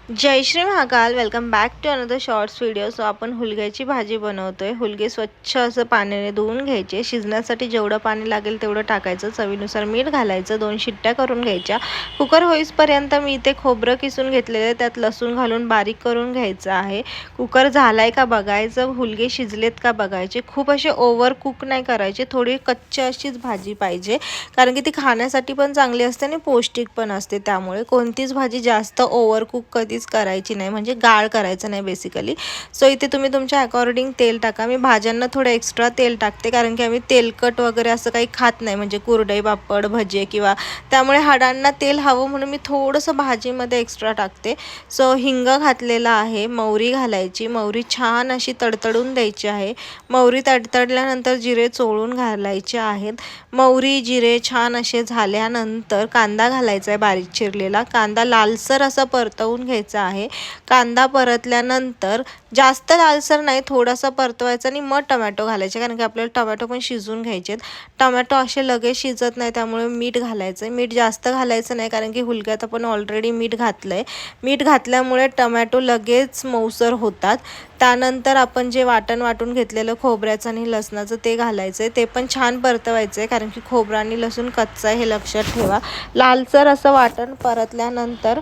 Jai Shri Mahakal. Welcome back to another shorts video. So आपण हुलग्याची भाजी बनवतोय. हुलगे स्वच्छ असं पाण्याने धुवून घ्यायचे. शिजण्यासाठी जेवढं पाणी लागेल तेवढं टाकायचं. चवीनुसार मीठ घालायचं. 2 शिट्ट्या करून घ्यायच्या. कुकर होईपर्यंत मी इथे खोबरं किसून घेतलेलं, त्यात लसूण घालून बारीक करून घ्यायचं आहे. कुकर झालाय का बघायचं, हुलगे शिजलेत का बघायचे. खूप असे ओव्हर कुक नाही करायचे, थोडी कच्ची अशीच भाजी पाहिजे, कारण की ती खाण्यासाठी पण चांगली असते आणि पौष्टिक पण असते. त्यामुळे कोणतीच भाजी जास्त ओव्हर कुक कधीच करायची नाही, म्हणजे गाळ करायचं नाही बेसिकली. सो इथे तुम्ही तुमच्या अकॉर्डिंग तेल टाका. मी भाज्यांना थोडं एक्स्ट्रा तेल टाकते, कारण की आम्ही तेलकट वगैरे असं काही खात नाही, म्हणजे कुरडई पापड भजे किंवा, त्यामुळे हाडांना तेल हवं म्हणून मी थोडंसं भाजीमध्ये एक्स्ट्रा टाकते. सो हिंग घातलेला आहे. मोहरी घालायची. मोहरी छान अशी तडतडून द्यायची आहे. मोहरी तडतडल्यानंतर जिरे चोळून घालायचे आहेत. मोहरी जिरे छान असे झाल्यानंतर कांदा घालायचा आहे, बारीक चिरलेला कांदा लालसर असा परतवून घ्यायचा आहे. कांदा परतल्यानंतर जास्त लालसर नाही, थोडासा परतवायचा आणि मग टोमॅटो घालायचे, कारण की आपल्याला टोमॅटो पण शिजून घ्यायचे. टोमॅटो असे लगेच शिजत नाही, त्यामुळे मीठ घालायचं. मीठ जास्त घालायचं नाही, कारण की हुलग्यात आपण ऑलरेडी मीठ घातलं आहे. मीठ घातल्यामुळे टोमॅटो लगेच मऊसर होतात. त्यानंतर आपण जे वाटून घेतलेलं खोबऱ्याचं आणि लसणाचं ते घालायचं आहे. ते पण छान परतवायचं आहे, कारण की खोबरं आणि लसूण कच्चा आहे, हे लक्षात ठेवा. लालसर असं वाटण परतल्यानंतर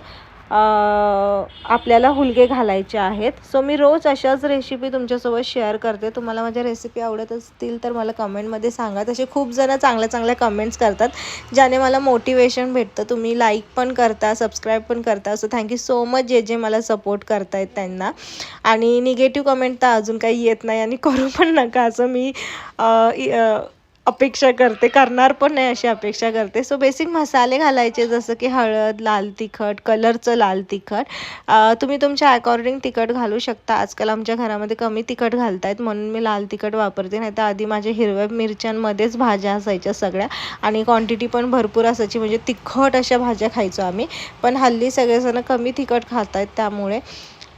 आपल्याला हुलगे घालायचे आहेत. सो मी रोज अशाच रेसिपी तुमच्यासोबत शेअर करते. तुम्हाला माझ्या रेसिपी आवडत असतील तर मला कमेंटमध्ये सांगा. तसे खूप जण चांगल्या कमेंट्स करतात, ज्याने मला मोटिवेशन भेटतं. तुम्ही लाईक पण करता, सबस्क्राईब पण करता. सो थँक्यू सो मच जे मला सपोर्ट करतायत त्यांना. आणि निगेटिव्ह कमेंट तर अजून काही येत नाही आणि करू पण नका, असं मी अपेक्षा करते, करणार पण नाही अशी अपेक्षा करते. सो बेसिक मसाले घालायचे, जसं की हळद, लाल तिखट, कलरचं लाल तिखट. तुम्ही तुमच्या अकॉर्डिंग तिखट घालू शकता. आजकाल आमच्या घरामध्ये कमी तिखट घालतायत म्हणून मी लाल तिखट वापरते, नाही तर आधी माझ्या हिरव्या मिरच्यांमध्येच भाज्या असायच्या सगळ्या, आणि क्वांटिटी पण भरपूर असायची, म्हणजे तिखट अशा भाज्या खायचो आम्ही. पण हल्ली सगळेजण कमी तिखट खात आहेत. त्यामुळे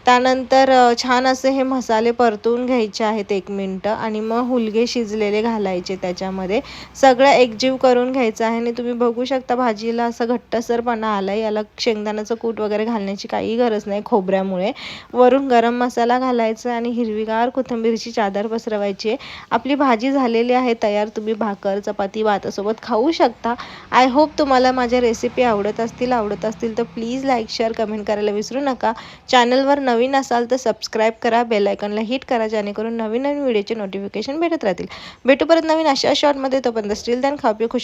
त्यानंतर छान असे हे मसाले परतून घ्यायचे आहेत 1 मिनटं, आणि मग हुलगे शिजलेले घालायचे त्याच्यामध्ये. सगळं एकजीव करून घ्यायचं आहे. आणि तुम्ही बघू शकता भाजीला असं घट्टसरपणा आला आहे. याला शेंगदाण्याचं कूट वगैरे घालण्याची काही गरज नाही खोबऱ्यामुळे. वरून गरम मसाला घालायचा आणि हिरवीगार कोथिंबीरची चादर पसरवायची आहे. आपली भाजी झालेली आहे तयार. तुम्ही भाकर, चपाती, भातासोबत खाऊ शकता. आय होप तुम्हाला माझ्या रेसिपी आवडत असतील तर प्लीज लाईक, शेअर, कमेंट करायला विसरू नका. चॅनलवर नवीन असाल तर सबस्क्राईब करा, बेल आयकॉनला हिट करा, जेणेकरून नवीन व्हिडिओचे नोटिफिकेशन भेटत राहतील. भेटू परत नवीन अशा शॉर्टमध्ये. तोपर्यंत स्टील दॅन खाऊ पिऊ खुश.